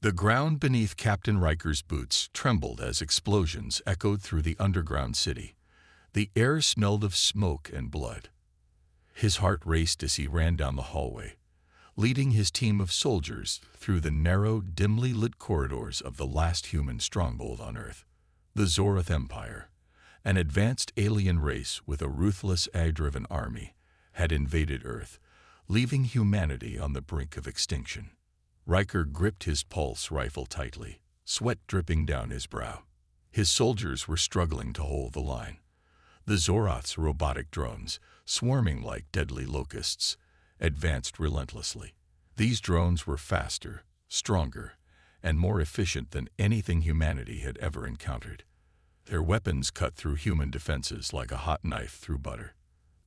The ground beneath Captain Riker's boots trembled as explosions echoed through the underground city. The air smelled of smoke and blood. His heart raced as he ran down the hallway, leading his team of soldiers through the narrow, dimly lit corridors of the last human stronghold on Earth. The Zorath Empire, an advanced alien race with a ruthless AI-driven army, had invaded Earth, leaving humanity on the brink of extinction. Riker gripped his pulse rifle tightly, sweat dripping down his brow. His soldiers were struggling to hold the line. The Zorath's robotic drones, swarming like deadly locusts, advanced relentlessly. These drones were faster, stronger, and more efficient than anything humanity had ever encountered. Their weapons cut through human defenses like a hot knife through butter.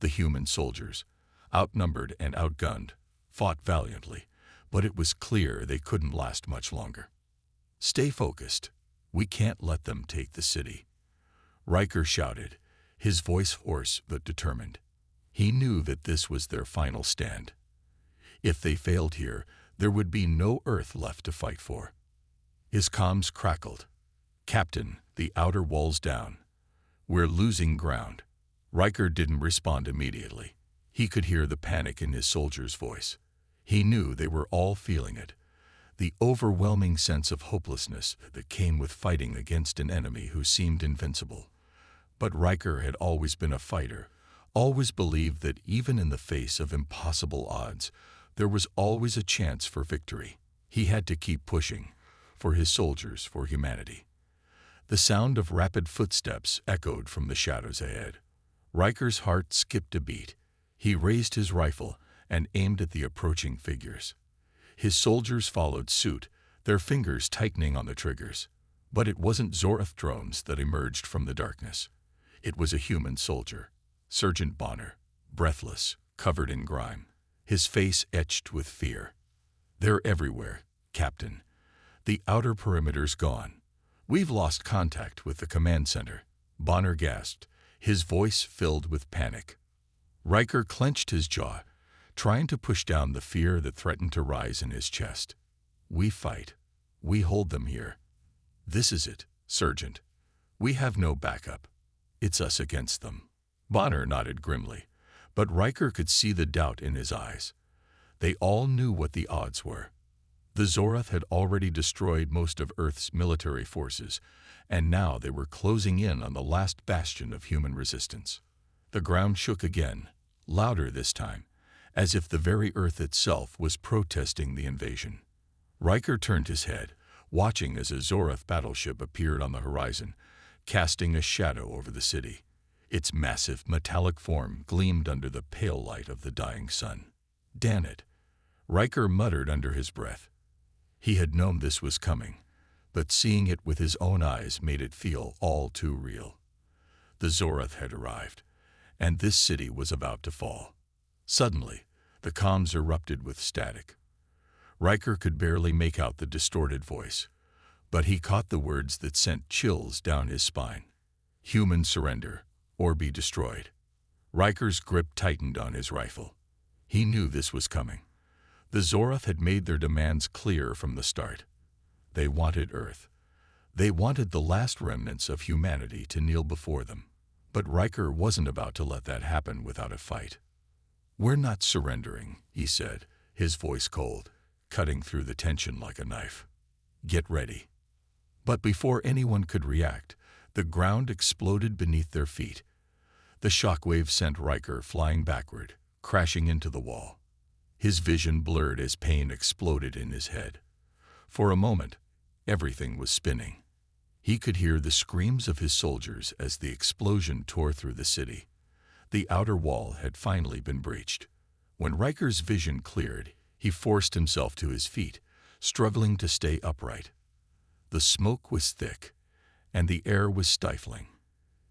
The human soldiers, outnumbered and outgunned, fought valiantly, but it was clear they couldn't last much longer. "Stay focused. We can't let them take the city," Riker shouted, his voice hoarse but determined. He knew that this was their final stand. If they failed here, there would be no Earth left to fight for. His comms crackled. "Captain, the outer wall's down. We're losing ground." Riker didn't respond immediately. He could hear the panic in his soldier's voice. He knew they were all feeling it, the overwhelming sense of hopelessness that came with fighting against an enemy who seemed invincible. But Riker had always been a fighter, always believed that even in the face of impossible odds, there was always a chance for victory. He had to keep pushing, for his soldiers, for humanity. The sound of rapid footsteps echoed from the shadows ahead. Riker's heart skipped a beat. He raised his rifle and aimed at the approaching figures. His soldiers followed suit, their fingers tightening on the triggers. But it wasn't Zorath drones that emerged from the darkness. It was a human soldier, Sergeant Bonner, breathless, covered in grime, his face etched with fear. "They're everywhere, Captain. The outer perimeter's gone. We've lost contact with the command center," Bonner gasped, his voice filled with panic. Riker clenched his jaw, trying to push down the fear that threatened to rise in his chest. "We fight. We hold them here. This is it, Sergeant. We have no backup. It's us against them." Bonner nodded grimly, but Riker could see the doubt in his eyes. They all knew what the odds were. The Zorath had already destroyed most of Earth's military forces, and now they were closing in on the last bastion of human resistance. The ground shook again, louder this time, as if the very Earth itself was protesting the invasion. Riker turned his head, watching as a Zorath battleship appeared on the horizon, casting a shadow over the city. Its massive metallic form gleamed under the pale light of the dying sun. "Damn it," Riker muttered under his breath. He had known this was coming, but seeing it with his own eyes made it feel all too real. The Zorath had arrived, and this city was about to fall. Suddenly, the comms erupted with static. Riker could barely make out the distorted voice, but he caught the words that sent chills down his spine. "Human surrender, or be destroyed." Riker's grip tightened on his rifle. He knew this was coming. The Zorath had made their demands clear from the start. They wanted Earth. They wanted the last remnants of humanity to kneel before them. But Riker wasn't about to let that happen without a fight. "We're not surrendering," he said, his voice cold, cutting through the tension like a knife. "Get ready." But before anyone could react, the ground exploded beneath their feet. The shockwave sent Riker flying backward, crashing into the wall. His vision blurred as pain exploded in his head. For a moment, everything was spinning. He could hear the screams of his soldiers as the explosion tore through the city. The outer wall had finally been breached. When Riker's vision cleared, he forced himself to his feet, struggling to stay upright. The smoke was thick, and the air was stifling.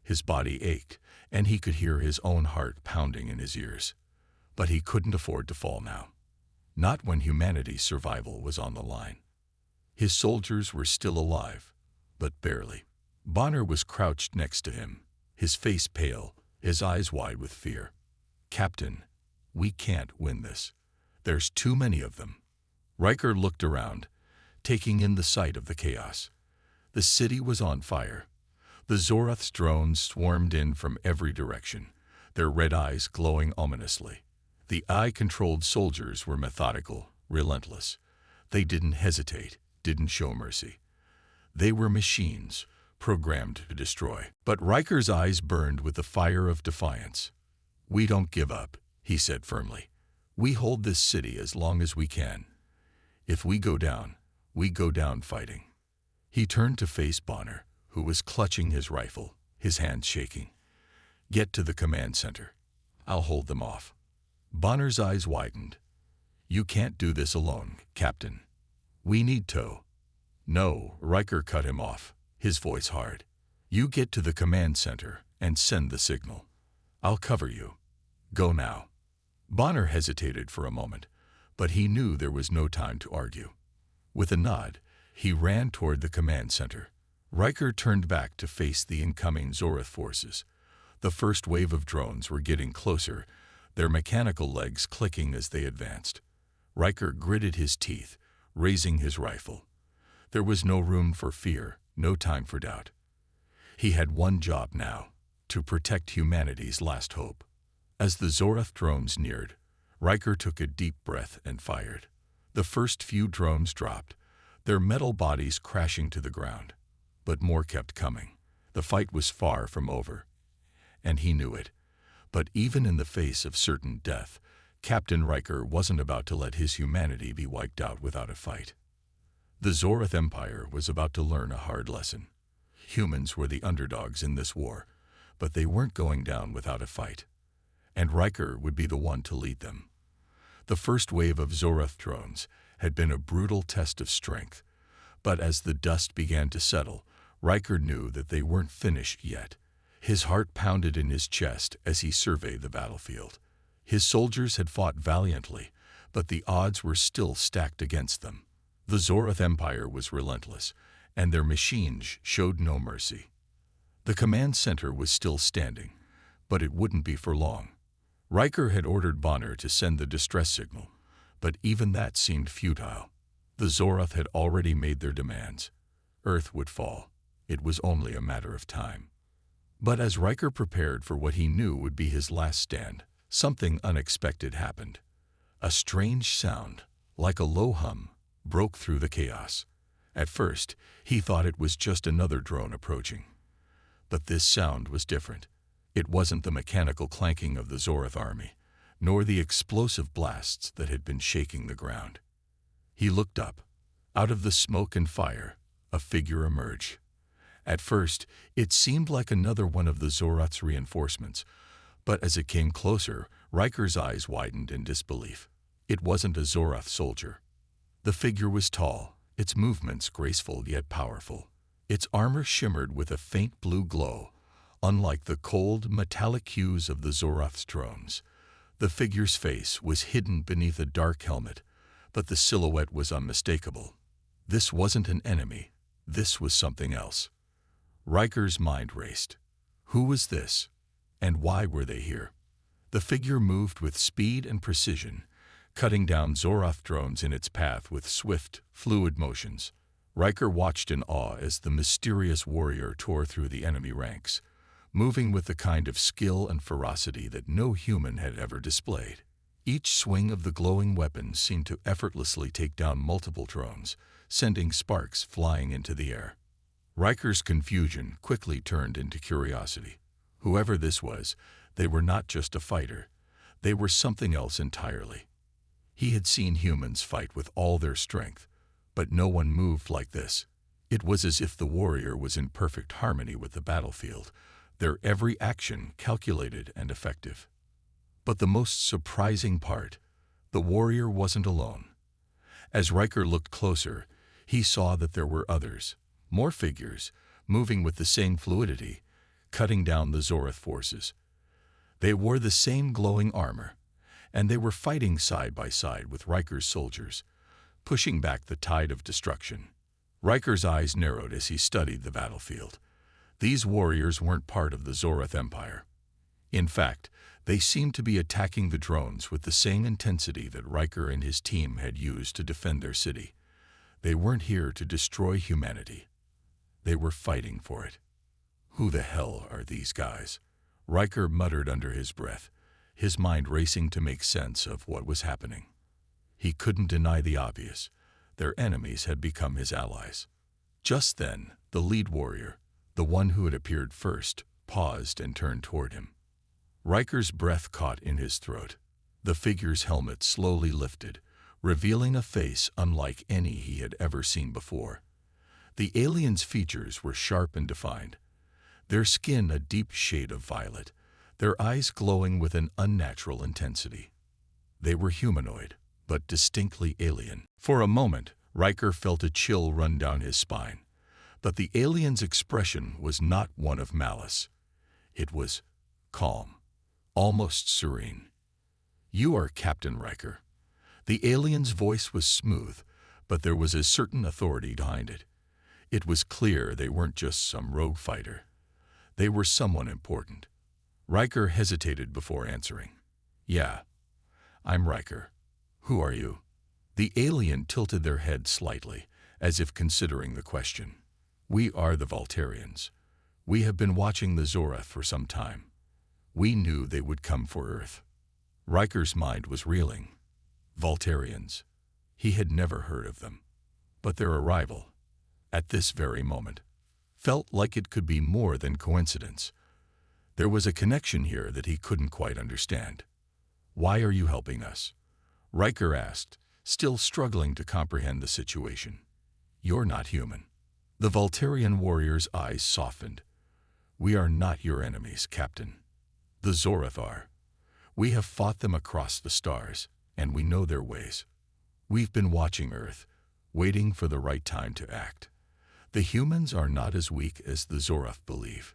His body ached, and he could hear his own heart pounding in his ears. But he couldn't afford to fall now. Not when humanity's survival was on the line. His soldiers were still alive, but barely. Bonner was crouched next to him, his face pale, his eyes wide with fear. "Captain, we can't win this. There's too many of them." Riker looked around, taking in the sight of the chaos. The city was on fire. The Zoroth's drones swarmed in from every direction, their red eyes glowing ominously. The eye-controlled soldiers were methodical, relentless. They didn't hesitate, didn't show mercy. They were machines, programmed to destroy. But Riker's eyes burned with the fire of defiance. "We don't give up," he said firmly. "We hold this city as long as we can. If we go down fighting." He turned to face Bonner, who was clutching his rifle, his hands shaking. "Get to the command center. I'll hold them off." Bonner's eyes widened. "You can't do this alone, Captain. We need to." "No," Riker cut him off, his voice hard. "You get to the command center and send the signal. I'll cover you. Go now." Bonner hesitated for a moment, but he knew there was no time to argue. With a nod, he ran toward the command center. Riker turned back to face the incoming Zoroth forces. The first wave of drones were getting closer, their mechanical legs clicking as they advanced. Riker gritted his teeth, raising his rifle. There was no room for fear, no time for doubt. He had one job now, to protect humanity's last hope. As the Zoroth drones neared, Riker took a deep breath and fired. The first few drones dropped, their metal bodies crashing to the ground. But more kept coming. The fight was far from over, and he knew it. But even in the face of certain death, Captain Riker wasn't about to let his humanity be wiped out without a fight. The Zoroth Empire was about to learn a hard lesson. Humans were the underdogs in this war, but they weren't going down without a fight. And Riker would be the one to lead them. The first wave of Zoroth drones had been a brutal test of strength, but as the dust began to settle, Riker knew that they weren't finished yet. His heart pounded in his chest as he surveyed the battlefield. His soldiers had fought valiantly, but the odds were still stacked against them. The Zoroth Empire was relentless, and their machines showed no mercy. The command center was still standing, but it wouldn't be for long. Riker had ordered Bonner to send the distress signal, but even that seemed futile. The Zoroth had already made their demands. Earth would fall. It was only a matter of time. But as Riker prepared for what he knew would be his last stand, something unexpected happened. A strange sound, like a low hum, broke through the chaos. At first, he thought it was just another drone approaching. But this sound was different. It wasn't the mechanical clanking of the Zoroth army, nor the explosive blasts that had been shaking the ground. He looked up. Out of the smoke and fire, a figure emerged. At first, it seemed like another one of the Zoroth's reinforcements, but as it came closer, Riker's eyes widened in disbelief. It wasn't a Zoroth soldier. The figure was tall, its movements graceful yet powerful. Its armor shimmered with a faint blue glow, unlike the cold, metallic hues of the Zoroth's drones. The figure's face was hidden beneath a dark helmet, but the silhouette was unmistakable. This wasn't an enemy. This was something else. Riker's mind raced. Who was this? And why were they here? The figure moved with speed and precision, cutting down Zoroth drones in its path with swift, fluid motions. Riker watched in awe as the mysterious warrior tore through the enemy ranks, moving with the kind of skill and ferocity that no human had ever displayed. Each swing of the glowing weapon seemed to effortlessly take down multiple drones, sending sparks flying into the air. Riker's confusion quickly turned into curiosity. Whoever this was, they were not just a fighter. They were something else entirely. He had seen humans fight with all their strength, but no one moved like this. It was as if the warrior was in perfect harmony with the battlefield, their every action calculated and effective. But the most surprising part, the warrior wasn't alone. As Riker looked closer, he saw that there were others, more figures, moving with the same fluidity, cutting down the Zoroth forces. They wore the same glowing armor, and they were fighting side by side with Riker's soldiers, pushing back the tide of destruction. Riker's eyes narrowed as he studied the battlefield. These warriors weren't part of the Zoroth Empire. In fact, they seemed to be attacking the drones with the same intensity that Riker and his team had used to defend their city. They weren't here to destroy humanity. They were fighting for it. Who the hell are these guys? Riker muttered under his breath, his mind racing to make sense of what was happening. He couldn't deny the obvious. Their enemies had become his allies. Just then, the lead warrior, the one who had appeared first, paused and turned toward him. Riker's breath caught in his throat. The figure's helmet slowly lifted, revealing a face unlike any he had ever seen before. The alien's features were sharp and defined, their skin a deep shade of violet, their eyes glowing with an unnatural intensity. They were humanoid, but distinctly alien. For a moment, Riker felt a chill run down his spine. But the alien's expression was not one of malice. It was calm, almost serene. "You are Captain Riker." The alien's voice was smooth, but there was a certain authority behind it. It was clear they weren't just some rogue fighter. They were someone important. Riker hesitated before answering. "Yeah, I'm Riker. Who are you?" The alien tilted their head slightly, as if considering the question. "We are the Voltarians. We have been watching the Zorath for some time. We knew they would come for Earth." Riker's mind was reeling. Voltarians. He had never heard of them. But their arrival, at this very moment, felt like it could be more than coincidence. There was a connection here that he couldn't quite understand. "Why are you helping us?" Riker asked, still struggling to comprehend the situation. "You're not human." The Voltarian warrior's eyes softened. "We are not your enemies, Captain. The Zorath are. We have fought them across the stars, and we know their ways. We've been watching Earth, waiting for the right time to act. The humans are not as weak as the Zorath believe.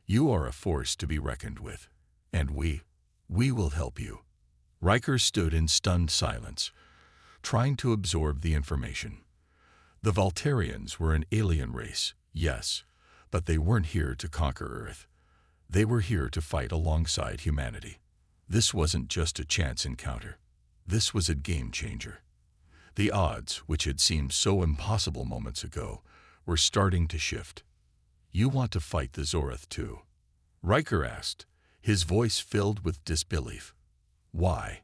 You are a force to be reckoned with, and we will help you." Riker stood in stunned silence, trying to absorb the information. The Voltarians were an alien race, yes, but they weren't here to conquer Earth. They were here to fight alongside humanity. This wasn't just a chance encounter. This was a game changer. The odds, which had seemed so impossible moments ago, were starting to shift. "You want to fight the Zorath too?" Riker asked, his voice filled with disbelief. "Why?"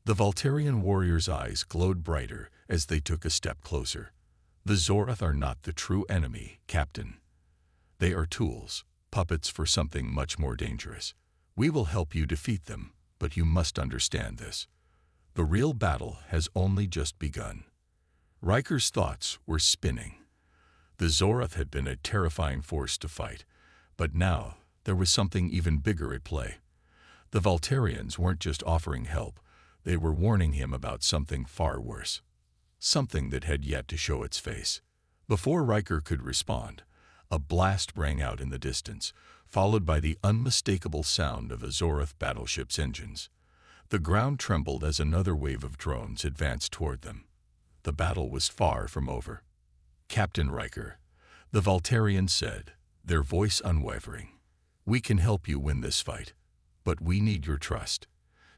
The Voltarian warrior's eyes glowed brighter as they took a step closer. "The Zorath are not the true enemy, Captain. They are tools, puppets for something much more dangerous. We will help you defeat them, but you must understand this. The real battle has only just begun." Riker's thoughts were spinning. The Zorath had been a terrifying force to fight, but now there was something even bigger at play. The Voltarians weren't just offering help, they were warning him about something far worse. Something that had yet to show its face. Before Riker could respond, a blast rang out in the distance, followed by the unmistakable sound of a Zorath battleship's engines. The ground trembled as another wave of drones advanced toward them. The battle was far from over. "Captain Riker," the Voltarian said, their voice unwavering, "we can help you win this fight, but we need your trust.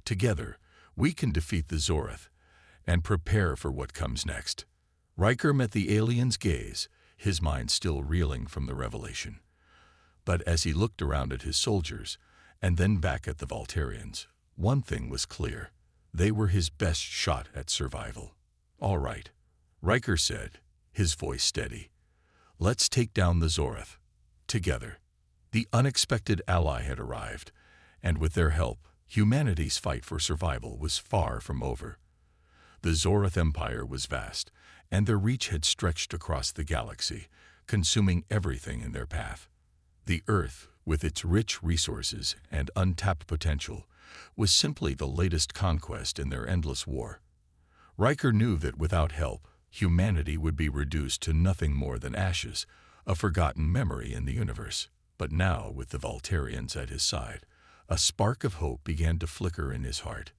Together, we can defeat the Zorath and prepare for what comes next." Riker met the alien's gaze, his mind still reeling from the revelation. But as he looked around at his soldiers, and then back at the Voltarians, one thing was clear. They were his best shot at survival. "All right," Riker said, his voice steady. "Let's take down the Zorath. Together." The unexpected ally had arrived, and with their help, humanity's fight for survival was far from over. The Zorath Empire was vast, and their reach had stretched across the galaxy, consuming everything in their path. The Earth, with its rich resources and untapped potential, was simply the latest conquest in their endless war. Riker knew that without help, humanity would be reduced to nothing more than ashes, a forgotten memory in the universe. But now, with the Voltarians at his side, a spark of hope began to flicker in his heart.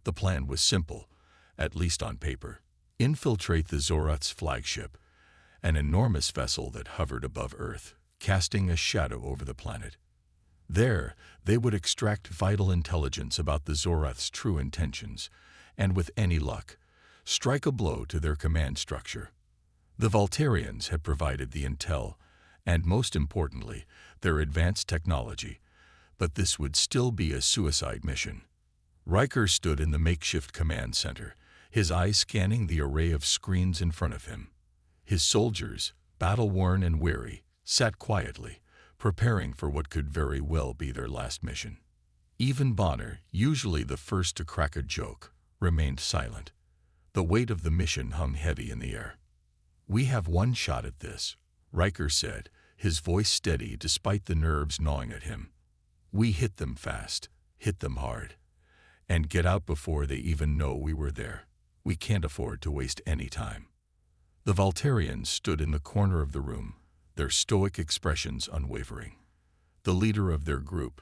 The plan was simple, at least on paper. Infiltrate the Zorath's flagship, an enormous vessel that hovered above Earth, casting a shadow over the planet. There, they would extract vital intelligence about the Zorath's true intentions, and with any luck, strike a blow to their command structure. The Voltarians had provided the intel and, most importantly, their advanced technology, but this would still be a suicide mission. Riker stood in the makeshift command center, his eyes scanning the array of screens in front of him. His soldiers, battle-worn and weary, sat quietly, preparing for what could very well be their last mission. Even Bonner, usually the first to crack a joke, remained silent. The weight of the mission hung heavy in the air. "We have one shot at this," Riker said, his voice steady despite the nerves gnawing at him. "We hit them fast, hit them hard, and get out before they even know we were there. We can't afford to waste any time." The Voltarians stood in the corner of the room, their stoic expressions unwavering. The leader of their group,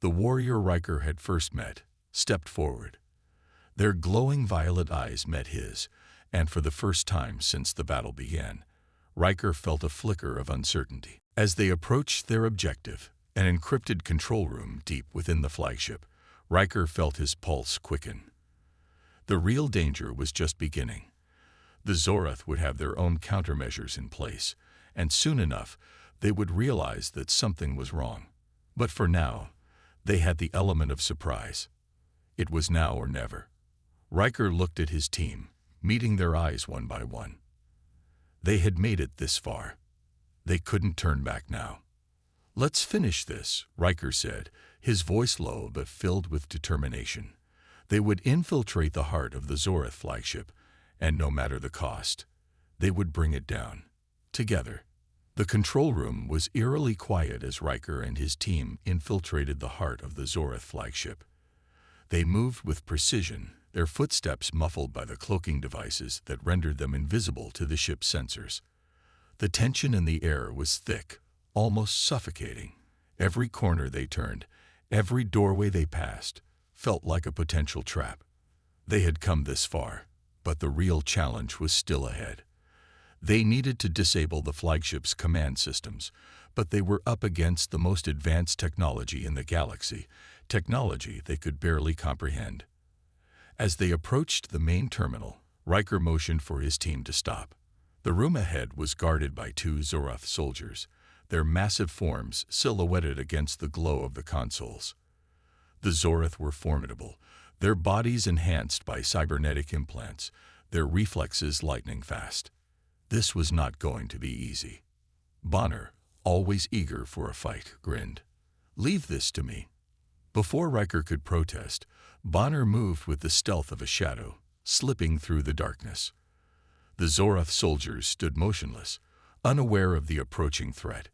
the warrior Riker had first met, stepped forward. Their glowing violet eyes met his, and for the first time since the battle began, Riker felt a flicker of uncertainty. As they approached their objective, an encrypted control room deep within the flagship, Riker felt his pulse quicken. The real danger was just beginning. The Zorath would have their own countermeasures in place, and soon enough they would realize that something was wrong. But for now, they had the element of surprise. It was now or never. Riker looked at his team, meeting their eyes one by one. They had made it this far. They couldn't turn back now. "Let's finish this," Riker said, his voice low but filled with determination. They would infiltrate the heart of the Zorath flagship, and no matter the cost, they would bring it down. Together. The control room was eerily quiet as Riker and his team infiltrated the heart of the Zorath flagship. They moved with precision, their footsteps muffled by the cloaking devices that rendered them invisible to the ship's sensors. The tension in the air was thick, almost suffocating. Every corner they turned, every doorway they passed, felt like a potential trap. They had come this far, but the real challenge was still ahead. They needed to disable the flagship's command systems, but they were up against the most advanced technology in the galaxy, technology they could barely comprehend. As they approached the main terminal, Riker motioned for his team to stop. The room ahead was guarded by two Zorath soldiers, their massive forms silhouetted against the glow of the consoles. The Zorath were formidable, their bodies enhanced by cybernetic implants, their reflexes lightning fast. This was not going to be easy. Bonner, always eager for a fight, grinned. "Leave this to me." Before Riker could protest, Bonner moved with the stealth of a shadow, slipping through the darkness. The Zorath soldiers stood motionless, unaware of the approaching threat.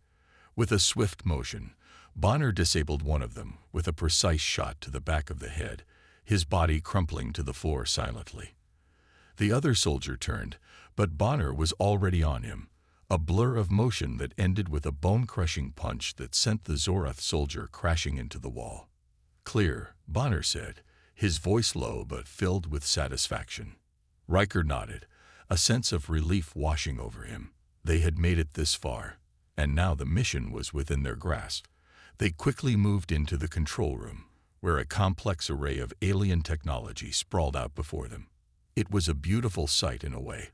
With a swift motion, Bonner disabled one of them with a precise shot to the back of the head, his body crumpling to the floor silently. The other soldier turned, but Bonner was already on him, a blur of motion that ended with a bone-crushing punch that sent the Zorath soldier crashing into the wall. "Clear," Bonner said, his voice low but filled with satisfaction. Riker nodded, a sense of relief washing over him. They had made it this far, and now the mission was within their grasp. They quickly moved into the control room, where a complex array of alien technology sprawled out before them. It was a beautiful sight in a way.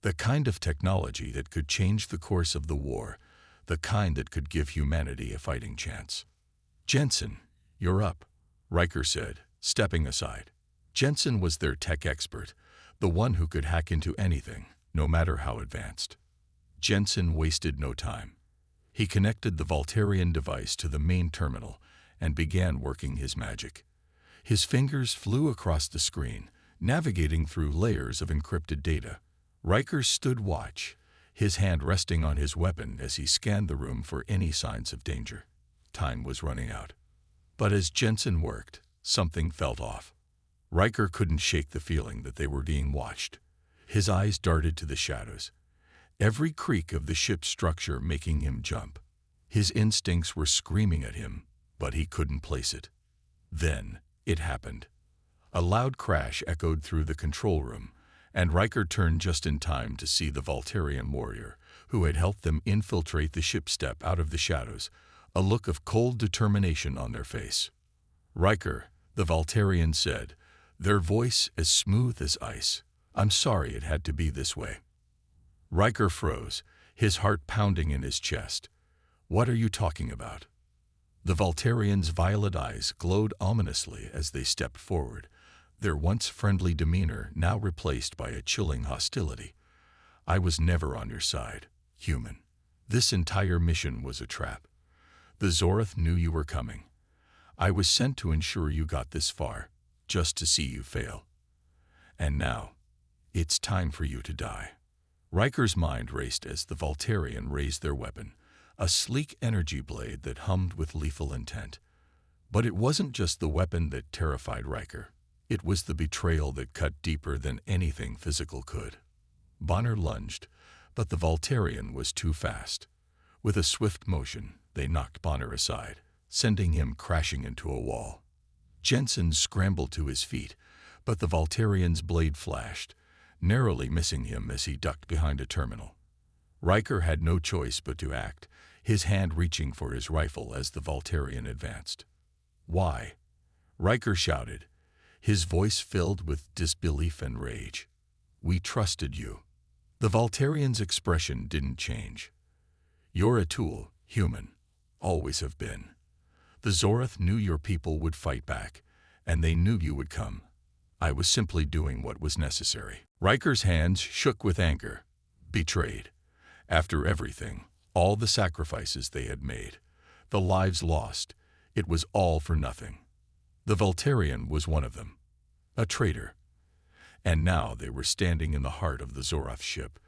The kind of technology that could change the course of the war, the kind that could give humanity a fighting chance. "Jensen, you're up," Riker said, stepping aside. Jensen was their tech expert, the one who could hack into anything, no matter how advanced. Jensen wasted no time. He connected the Voltarian device to the main terminal and began working his magic. His fingers flew across the screen, navigating through layers of encrypted data. Riker stood watch, his hand resting on his weapon as he scanned the room for any signs of danger. Time was running out. But as Jensen worked, something felt off. Riker couldn't shake the feeling that they were being watched. His eyes darted to the shadows, every creak of the ship's structure making him jump. His instincts were screaming at him, but he couldn't place it. Then, it happened. A loud crash echoed through the control room, and Riker turned just in time to see the Voltarian warrior, who had helped them infiltrate the ship, step out of the shadows, a look of cold determination on their face. "Riker," the Voltarian said, their voice as smooth as ice, "I'm sorry it had to be this way." Riker froze, his heart pounding in his chest. What are you talking about? The Voltarians' violet eyes glowed ominously as they stepped forward, their once friendly demeanor now replaced by a chilling hostility. I was never on your side, human. This entire mission was a trap. The Zorath knew you were coming. I was sent to ensure you got this far, just to see you fail. And now, it's time for you to die. Riker's mind raced as the Voltarian raised their weapon, a sleek energy blade that hummed with lethal intent. But it wasn't just the weapon that terrified Riker. It was the betrayal that cut deeper than anything physical could. Bonner lunged, but the Voltarian was too fast. With a swift motion, they knocked Bonner aside, sending him crashing into a wall. Jensen scrambled to his feet, but the Voltarian's blade flashed, narrowly missing him as he ducked behind a terminal. Riker had no choice but to act, his hand reaching for his rifle as the Voltarian advanced. "Why?" Riker shouted, his voice filled with disbelief and rage. "We trusted you." The Voltarian's expression didn't change. "You're a tool, human. Always have been. The Zorath knew your people would fight back, and they knew you would come. I was simply doing what was necessary." Riker's hands shook with anger. Betrayed. After everything, all the sacrifices they had made, the lives lost, it was all for nothing. The Voltarian was one of them. A traitor. And now they were standing in the heart of the Zorath ship,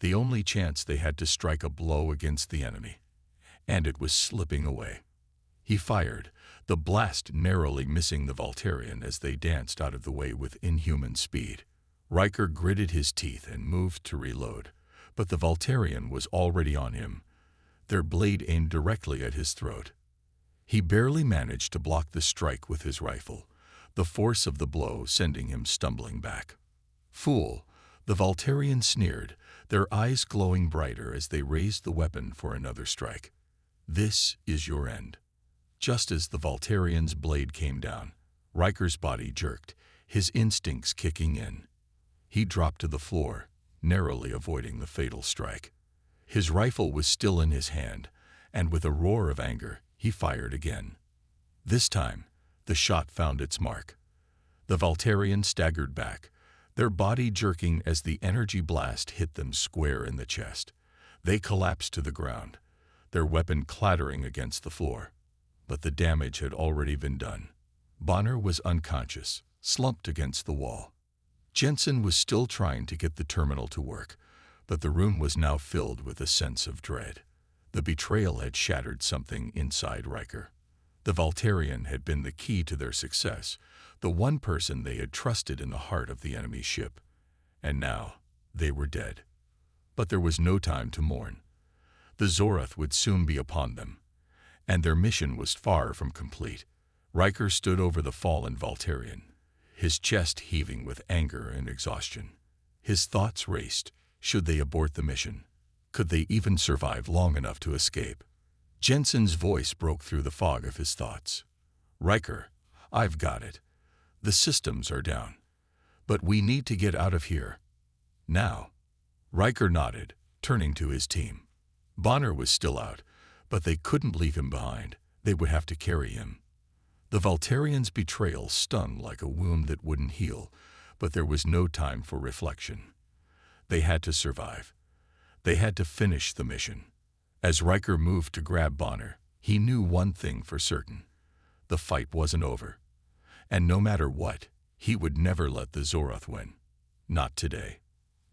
the only chance they had to strike a blow against the enemy. And it was slipping away. He fired, the blast narrowly missing the Voltarian as they danced out of the way with inhuman speed. Riker gritted his teeth and moved to reload, but the Voltarian was already on him, their blade aimed directly at his throat. He barely managed to block the strike with his rifle, the force of the blow sending him stumbling back. "Fool," the Voltarian sneered, their eyes glowing brighter as they raised the weapon for another strike. "This is your end." Just as the Voltarian's blade came down, Riker's body jerked, his instincts kicking in. He dropped to the floor, narrowly avoiding the fatal strike. His rifle was still in his hand, and with a roar of anger, he fired again. This time, the shot found its mark. The Voltarian staggered back, their body jerking as the energy blast hit them square in the chest. They collapsed to the ground, their weapon clattering against the floor. But the damage had already been done. Bonner was unconscious, slumped against the wall. Jensen was still trying to get the terminal to work, but the room was now filled with a sense of dread. The betrayal had shattered something inside Riker. The Voltarian had been the key to their success, the one person they had trusted in the heart of the enemy ship. And now, they were dead. But there was no time to mourn. The Zorath would soon be upon them, and their mission was far from complete. Riker stood over the fallen Voltarian, his chest heaving with anger and exhaustion. His thoughts raced. Should they abort the mission? Could they even survive long enough to escape? Jensen's voice broke through the fog of his thoughts. "Riker, I've got it. The systems are down. But we need to get out of here. Now." Riker nodded, turning to his team. Bonner was still out, but they couldn't leave him behind. They would have to carry him. The Voltarian's betrayal stung like a wound that wouldn't heal, but there was no time for reflection. They had to survive. They had to finish the mission. As Riker moved to grab Bonner, he knew one thing for certain. The fight wasn't over. And no matter what, he would never let the Zorath win. Not today.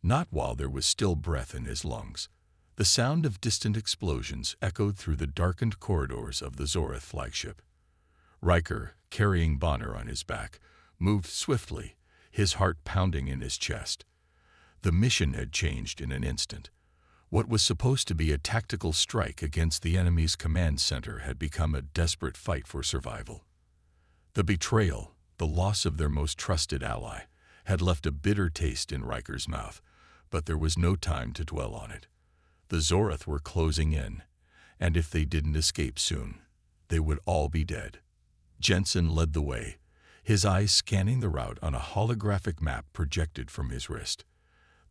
Not while there was still breath in his lungs. The sound of distant explosions echoed through the darkened corridors of the Zorath flagship. Riker, carrying Bonner on his back, moved swiftly, his heart pounding in his chest. The mission had changed in an instant. What was supposed to be a tactical strike against the enemy's command center had become a desperate fight for survival. The betrayal, the loss of their most trusted ally, had left a bitter taste in Riker's mouth, but there was no time to dwell on it. The Zorath were closing in, and if they didn't escape soon, they would all be dead. Jensen led the way, his eyes scanning the route on a holographic map projected from his wrist.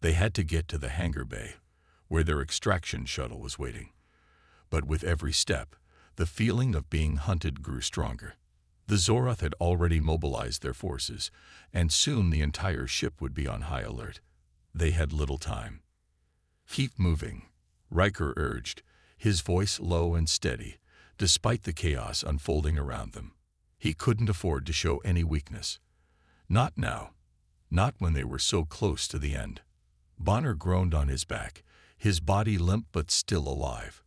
They had to get to the hangar bay, where their extraction shuttle was waiting. But with every step, the feeling of being hunted grew stronger. The Zoroth had already mobilized their forces, and soon the entire ship would be on high alert. They had little time. "Keep moving," Riker urged, his voice low and steady, despite the chaos unfolding around them. He couldn't afford to show any weakness. Not now. Not when they were so close to the end. Bonner groaned on his back, his body limp but still alive.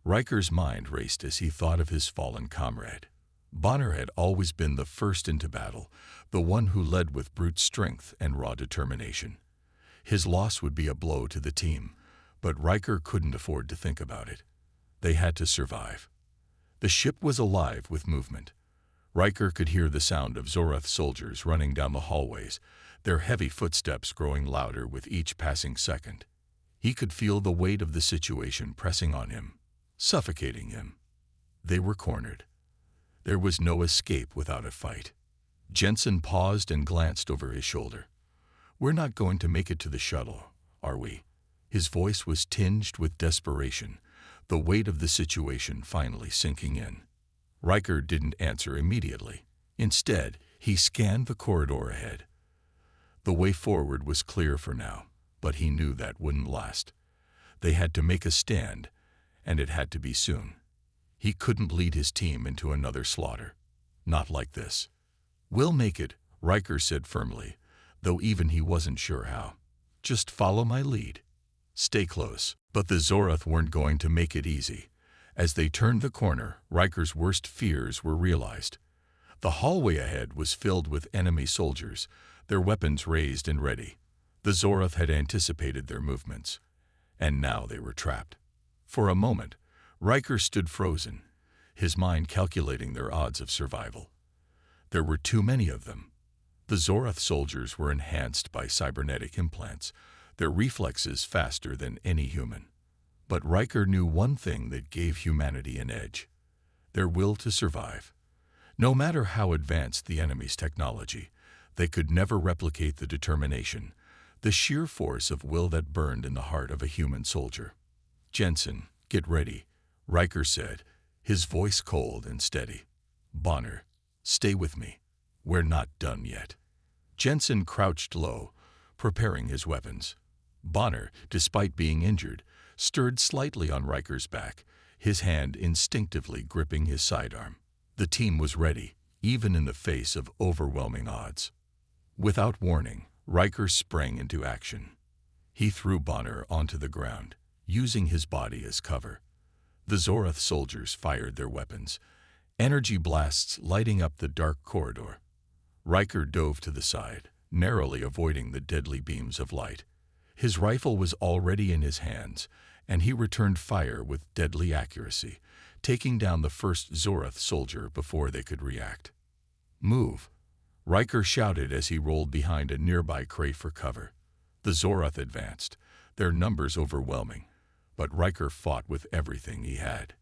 Riker's mind raced as he thought of his fallen comrade. Bonner had always been the first into battle, the one who led with brute strength and raw determination. His loss would be a blow to the team, but Riker couldn't afford to think about it. They had to survive. The ship was alive with movement. Riker could hear the sound of Zoroth soldiers running down the hallways, their heavy footsteps growing louder with each passing second. He could feel the weight of the situation pressing on him, suffocating him. They were cornered. There was no escape without a fight. Jensen paused and glanced over his shoulder. "We're not going to make it to the shuttle, are we?" His voice was tinged with desperation, the weight of the situation finally sinking in. Riker didn't answer immediately. Instead, he scanned the corridor ahead. The way forward was clear for now, but he knew that wouldn't last. They had to make a stand, and it had to be soon. He couldn't lead his team into another slaughter. Not like this. "We'll make it," Riker said firmly, though even he wasn't sure how. "Just follow my lead. Stay close." But the Zoroth weren't going to make it easy. As they turned the corner, Riker's worst fears were realized. The hallway ahead was filled with enemy soldiers, their weapons raised and ready. The Zoroth had anticipated their movements, and now they were trapped. For a moment, Riker stood frozen, his mind calculating their odds of survival. There were too many of them. The Zoroth soldiers were enhanced by cybernetic implants, their reflexes faster than any human. But Riker knew one thing that gave humanity an edge: their will to survive. No matter how advanced the enemy's technology, they could never replicate the determination, the sheer force of will that burned in the heart of a human soldier. "Jensen, get ready," Riker said, his voice cold and steady. "Bonner, stay with me. We're not done yet." Jensen crouched low, preparing his weapons. Bonner, despite being injured, stirred slightly on Riker's back, his hand instinctively gripping his sidearm. The team was ready, even in the face of overwhelming odds. Without warning, Riker sprang into action. He threw Bonner onto the ground, using his body as cover. The Zoroth soldiers fired their weapons, energy blasts lighting up the dark corridor. Riker dove to the side, narrowly avoiding the deadly beams of light. His rifle was already in his hands, and he returned fire with deadly accuracy, taking down the first Zoroth soldier before they could react. "Move," Riker shouted as he rolled behind a nearby crate for cover. The Zoroth advanced, their numbers overwhelming, but Riker fought with everything he had.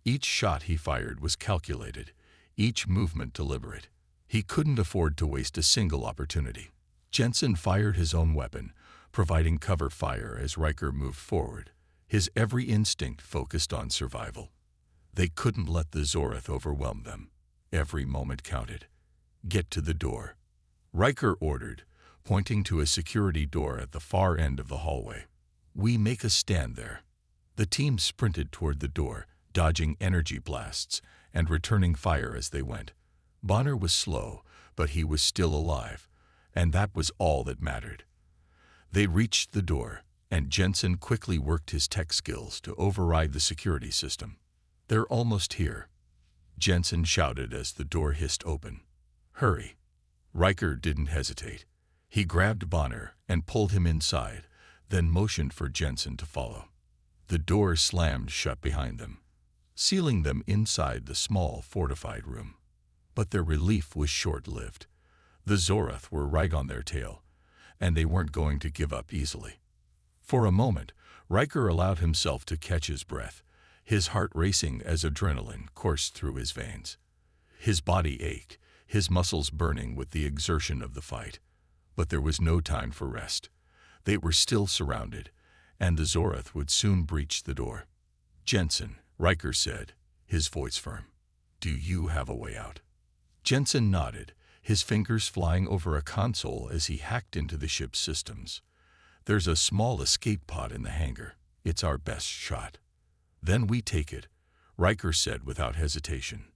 Each shot he fired was calculated, each movement deliberate. He couldn't afford to waste a single opportunity. Jensen fired his own weapon, providing cover fire as Riker moved forward, his every instinct focused on survival. They couldn't let the Zoroth overwhelm them. Every moment counted. "Get to the door," Riker ordered, pointing to a security door at the far end of the hallway. "We make a stand there." The team sprinted toward the door, dodging energy blasts and returning fire as they went. Bonner was slow, but he was still alive, and that was all that mattered. They reached the door, and Jensen quickly worked his tech skills to override the security system. "They're almost here," Jensen shouted as the door hissed open. "Hurry." Riker didn't hesitate. He grabbed Bonner and pulled him inside, then motioned for Jensen to follow. The door slammed shut behind them, sealing them inside the small fortified room. But their relief was short-lived. The Zoroth were right on their tail, and they weren't going to give up easily. For a moment, Riker allowed himself to catch his breath, his heart racing as adrenaline coursed through his veins. His body ached, his muscles burning with the exertion of the fight. But there was no time for rest. They were still surrounded, and the Zorath would soon breach the door. "Jensen," Riker said, his voice firm. "Do you have a way out?" Jensen nodded, his fingers flying over a console as he hacked into the ship's systems. "There's a small escape pod in the hangar. It's our best shot." "Then we take it," Riker said without hesitation.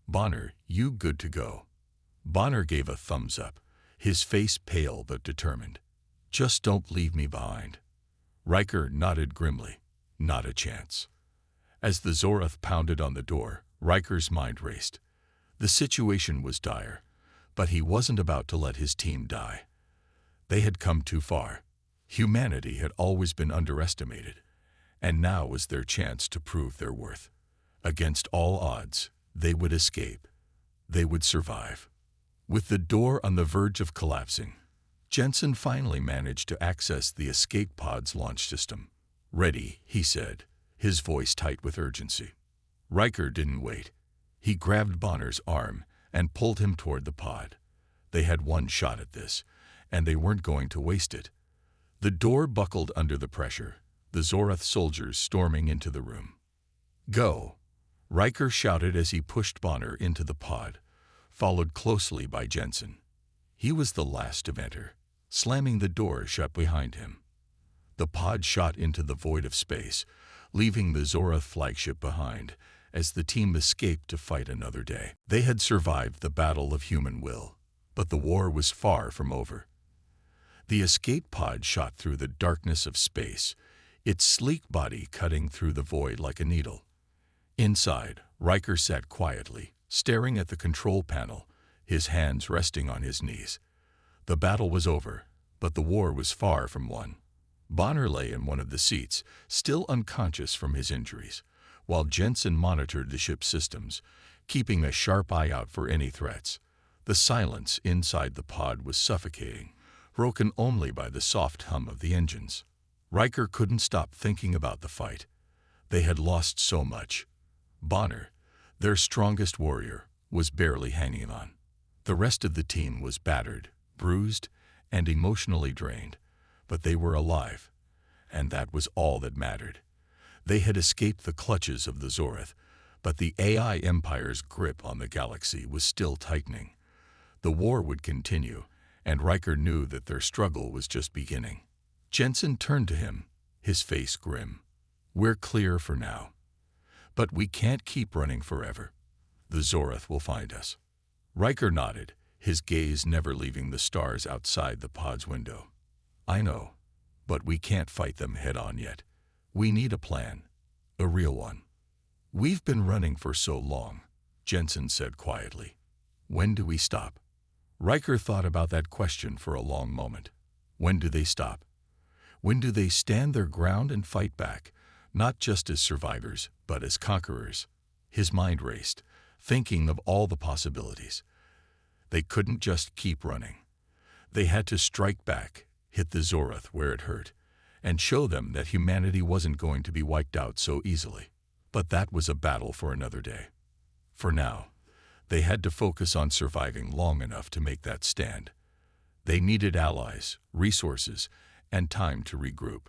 "Bonner, you good to go?" Bonner gave a thumbs up, his face pale but determined. "Just don't leave me behind." Riker nodded grimly. "Not a chance." As the Zorath pounded on the door, Riker's mind raced. The situation was dire, but he wasn't about to let his team die. They had come too far. Humanity had always been underestimated, and now was their chance to prove their worth. Against all odds, they would escape. They would survive. With the door on the verge of collapsing, Jensen finally managed to access the escape pod's launch system. "Ready," he said, his voice tight with urgency. Riker didn't wait. He grabbed Bonner's arm and pulled him toward the pod. They had one shot at this, and they weren't going to waste it. The door buckled under the pressure, the Zorath soldiers storming into the room. "Go!" Riker shouted as he pushed Bonner into the pod, followed closely by Jensen. He was the last to enter, slamming the door shut behind him. The pod shot into the void of space, leaving the Zorath flagship behind as the team escaped to fight another day. They had survived the battle of human will, but the war was far from over. The escape pod shot through the darkness of space, its sleek body cutting through the void like a needle. Inside, Riker sat quietly, staring at the control panel, his hands resting on his knees. The battle was over, but the war was far from won. Bonner lay in one of the seats, still unconscious from his injuries, while Jensen monitored the ship's systems, keeping a sharp eye out for any threats. The silence inside the pod was suffocating, broken only by the soft hum of the engines. Riker couldn't stop thinking about the fight. They had lost so much. Bonner, their strongest warrior, was barely hanging on. The rest of the team was battered, bruised, and emotionally drained, but they were alive, and that was all that mattered. They had escaped the clutches of the Zorath, but the AI Empire's grip on the galaxy was still tightening. The war would continue, and Riker knew that their struggle was just beginning. Jensen turned to him, his face grim. "We're clear for now. But we can't keep running forever. The Zorath will find us." Riker nodded, his gaze never leaving the stars outside the pod's window. "I know, but we can't fight them head-on yet. We need a plan, a real one." "We've been running for so long," Jensen said quietly. "When do we stop?" Riker thought about that question for a long moment. When do they stop? When do they stand their ground and fight back, not just as survivors, but as conquerors? His mind raced, thinking of all the possibilities. They couldn't just keep running. They had to strike back, hit the Zorath where it hurt, and show them that humanity wasn't going to be wiped out so easily. But that was a battle for another day. For now, they had to focus on surviving long enough to make that stand. They needed allies, resources, and time to regroup.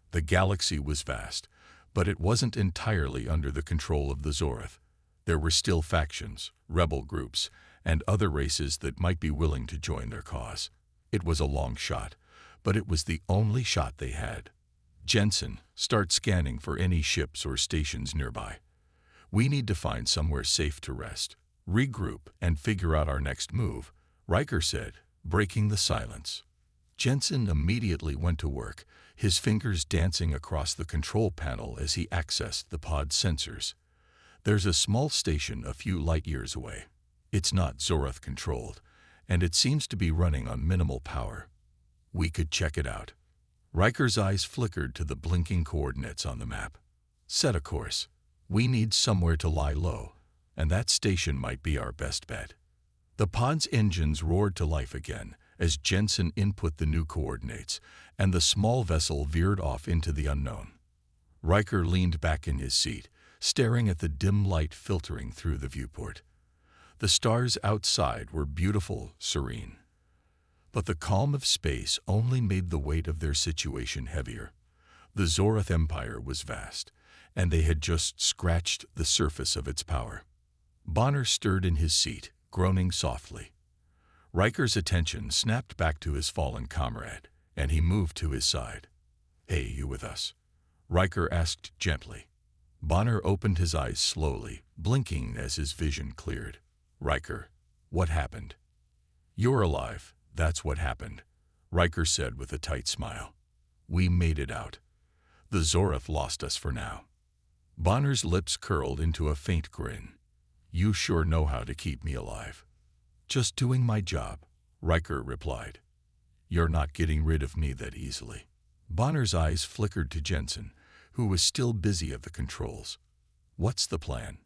The galaxy was vast, but it wasn't entirely under the control of the Zorath. There were still factions, rebel groups, and other races that might be willing to join their cause. It was a long shot, but it was the only shot they had. "Jensen, start scanning for any ships or stations nearby. We need to find somewhere safe to rest, regroup, and figure out our next move," Riker said, breaking the silence. Jensen immediately went to work, his fingers dancing across the control panel as he accessed the pod's sensors. "There's a small station a few light years away. It's not Zorath controlled, and it seems to be running on minimal power. We could check it out." Riker's eyes flickered to the blinking coordinates on the map. "Set a course. We need somewhere to lie low, and that station might be our best bet." The pod's engines roared to life again as Jensen input the new coordinates, and the small vessel veered off into the unknown. Riker leaned back in his seat, staring at the dim light filtering through the viewport. The stars outside were beautiful, serene. But the calm of space only made the weight of their situation heavier. The Zorath Empire was vast, and they had just scratched the surface of its power. Bonner stirred in his seat, groaning softly. Riker's attention snapped back to his fallen comrade, and he moved to his side. "Hey, you with us?" Riker asked gently. Bonner opened his eyes slowly, blinking as his vision cleared. "Riker, what happened?" "You're alive, that's what happened," Riker said with a tight smile. "We made it out. The Zorath lost us for now." Bonner's lips curled into a faint grin. "You sure know how to keep me alive." "Just doing my job," Riker replied. "You're not getting rid of me that easily." Bonner's eyes flickered to Jensen, who was still busy at the controls. "What's the plan?"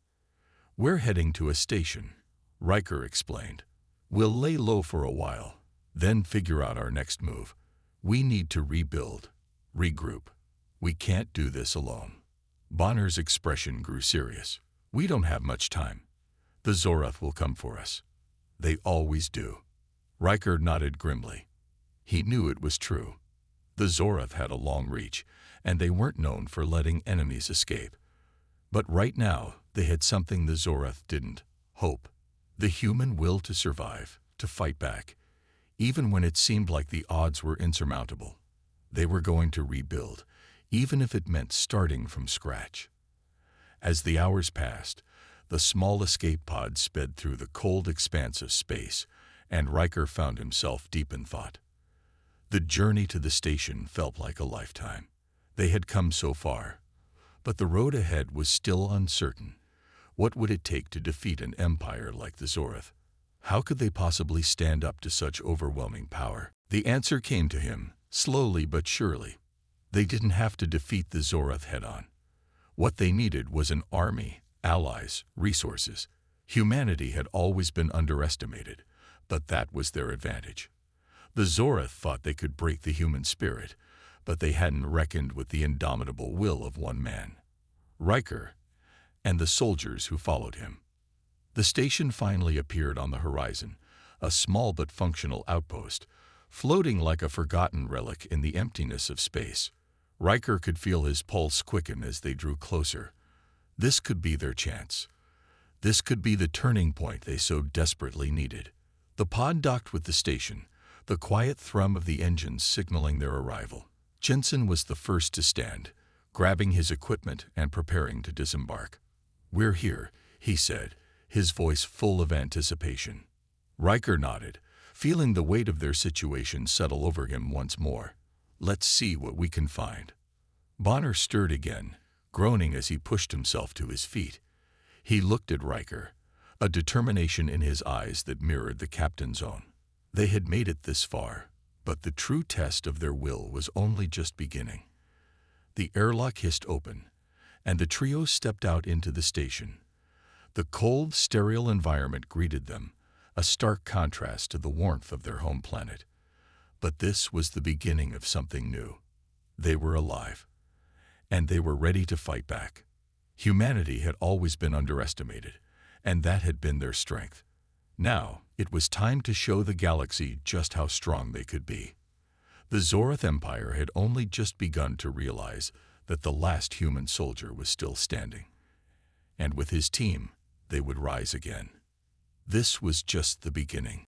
"We're heading to a station," Riker explained. "We'll lay low for a while, then figure out our next move. We need to rebuild, regroup. We can't do this alone." Bonner's expression grew serious. "We don't have much time. The Zorath will come for us. They always do." Riker nodded grimly. He knew it was true. The Zorath had a long reach, and they weren't known for letting enemies escape. But right now, they had something the Zorath didn't: hope. The human will to survive, to fight back. Even when it seemed like the odds were insurmountable, they were going to rebuild, even if it meant starting from scratch. As the hours passed, the small escape pod sped through the cold expanse of space, and Riker found himself deep in thought. The journey to the station felt like a lifetime. They had come so far, but the road ahead was still uncertain. What would it take to defeat an empire like the Zorath? How could they possibly stand up to such overwhelming power? The answer came to him, slowly but surely. They didn't have to defeat the Zorath head-on. What they needed was an army, allies, resources. Humanity had always been underestimated, but that was their advantage. The Zorath thought they could break the human spirit, but they hadn't reckoned with the indomitable will of one man, Riker, and the soldiers who followed him. The station finally appeared on the horizon, a small but functional outpost, floating like a forgotten relic in the emptiness of space. Riker could feel his pulse quicken as they drew closer. This could be their chance. This could be the turning point they so desperately needed. The pod docked with the station, the quiet thrum of the engines signaling their arrival. Jensen was the first to stand, grabbing his equipment and preparing to disembark. "We're here," he said, his voice full of anticipation. Riker nodded, feeling the weight of their situation settle over him once more. "Let's see what we can find." Bonner stirred again, groaning as he pushed himself to his feet. He looked at Riker, a determination in his eyes that mirrored the captain's own. They had made it this far, but the true test of their will was only just beginning. The airlock hissed open, and the trio stepped out into the station. The cold, sterile environment greeted them, a stark contrast to the warmth of their home planet. But this was the beginning of something new. They were alive, and they were ready to fight back. Humanity had always been underestimated, and that had been their strength. Now, it was time to show the galaxy just how strong they could be. The Zorath Empire had only just begun to realize that the last human soldier was still standing. And with his team, they would rise again. This was just the beginning.